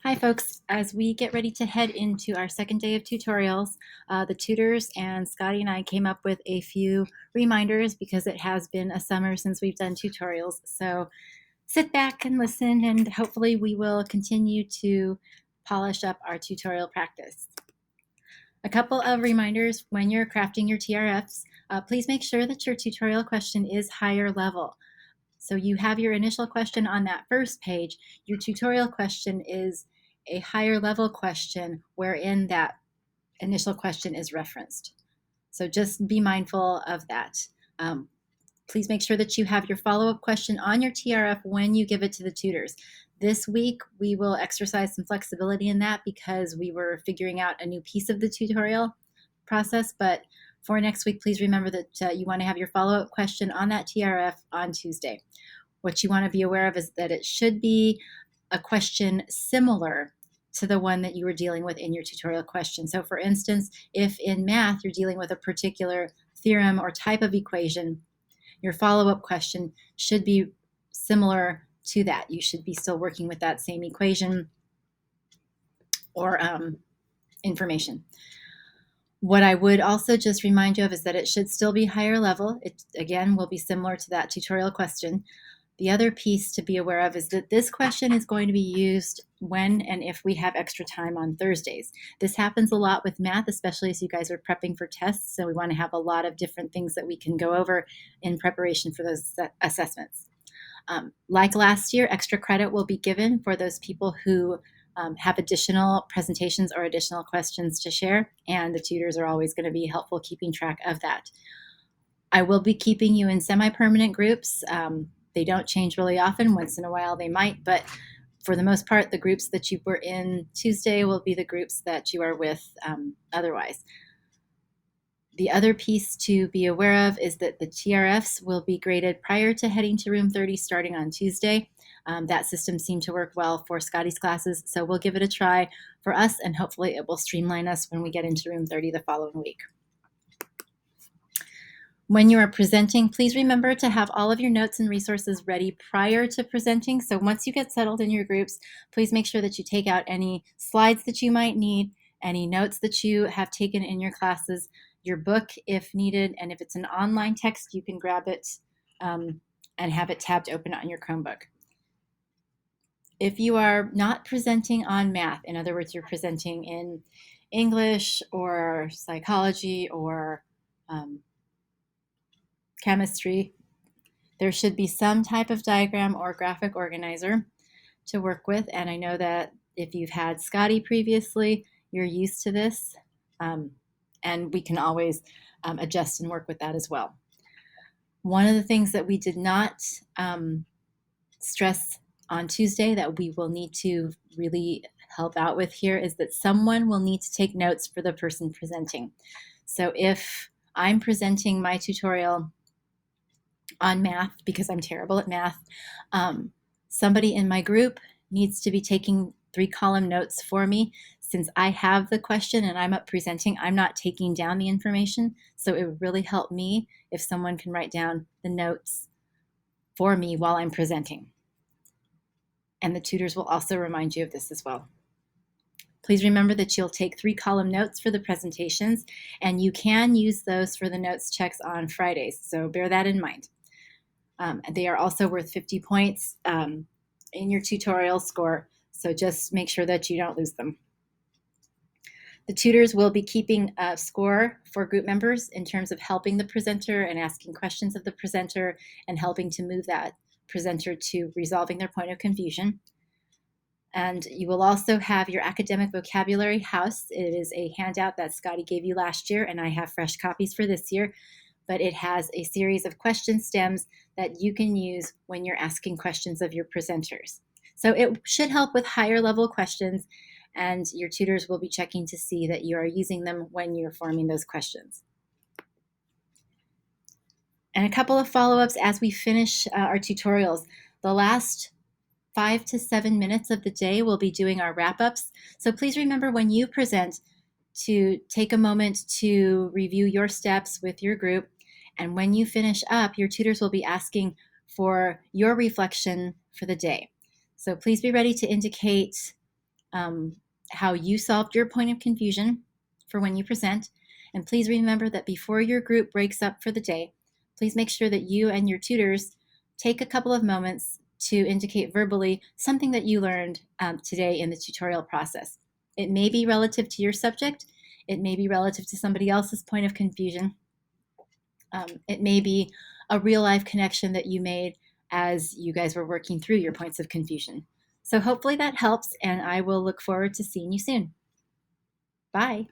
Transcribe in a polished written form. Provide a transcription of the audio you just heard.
Hi folks, as we get ready to head into our second day of tutorials, the tutors and Scotty and I came up with a few reminders because it has been a summer since we've done tutorials. So sit back and listen, and hopefully we will continue to polish up our tutorial practice. A couple of reminders when you're crafting your TRFs, please make sure that your tutorial question is higher level. So you have your initial question on that first page. Your tutorial question is a higher level question wherein that initial question is referenced. So just be mindful of that. Please make sure that you have your follow-up question on your TRF when you give it to the tutors. This week, we will exercise some flexibility in that because we were figuring out a new piece of the tutorial process, but for next week, please remember that you want to have your follow-up question on that TRF on Tuesday. What you want to be aware of is that it should be a question similar to the one that you were dealing with in your tutorial question. So for instance, if in math you're dealing with a particular theorem or type of equation, your follow-up question should be similar to that. You should be still working with that same equation or information. What I would also just remind you of is that it should still be higher level. It, again, will be similar to that tutorial question. The other piece to be aware of is that this question is going to be used when and if we have extra time on Thursdays. This happens a lot with math, especially as you guys are prepping for tests, so we want to have a lot of different things that we can go over in preparation for those assessments. Like last year, extra credit will be given for those people who have additional presentations or additional questions to share, and the tutors are always going to be helpful keeping track of that. I will be keeping you in semi-permanent groups. They don't change really often. Once in a while they might, but for the most part, the groups that you were in Tuesday will be the groups that you are with otherwise. The other piece to be aware of is that the TRFs will be graded prior to heading to room 30 starting on Tuesday. That system seemed to work well for Scotty's classes, so we'll give it a try for us, and hopefully it will streamline us when we get into room 30 the following week. When you are presenting, please remember to have all of your notes and resources ready prior to presenting. So once you get settled in your groups, please make sure that you take out any slides that you might need, any notes that you have taken in your classes, your book if needed, and if it's an online text, you can grab it and have it tabbed open on your Chromebook. If you are not presenting on math, in other words, you're presenting in English or psychology or chemistry, there should be some type of diagram or graphic organizer to work with. And I know that if you've had Scotty previously, you're used to this, and we can always adjust and work with that as well. One of the things that we did not stress on Tuesday that we will need to really help out with here is that someone will need to take notes for the person presenting. So if I'm presenting my tutorial on math, because I'm terrible at math, somebody in my group needs to be taking 3-column notes for me. Since I have the question and I'm up presenting, I'm not taking down the information, so it would really help me if someone can write down the notes for me while I'm presenting. And the tutors will also remind you of this as well. Please remember that you'll take 3-column notes for the presentations, and you can use those for the notes checks on Fridays, so bear that in mind. They are also worth 50 points in your tutorial score, so just make sure that you don't lose them. The tutors will be keeping a score for group members in terms of helping the presenter and asking questions of the presenter and helping to move that presenter to resolving their point of confusion. And you will also have your academic vocabulary house. It is a handout that Scotty gave you last year, and I have fresh copies for this year, but it has a series of question stems that you can use when you're asking questions of your presenters. So it should help with higher level questions, and your tutors will be checking to see that you are using them when you're forming those questions. And a couple of follow-ups as we finish our tutorials. The last 5 to 7 minutes of the day we'll be doing our wrap-ups. So please remember when you present to take a moment to review your steps with your group. And when you finish up, your tutors will be asking for your reflection for the day. So please be ready to indicate how you solved your point of confusion for when you present. And please remember that before your group breaks up for the day, please make sure that you and your tutors take a couple of moments to indicate verbally something that you learned today in the tutorial process. It may be relative to your subject. It may be relative to somebody else's point of confusion. It may be a real life connection that you made as you guys were working through your points of confusion. So hopefully that helps, and I will look forward to seeing you soon. Bye.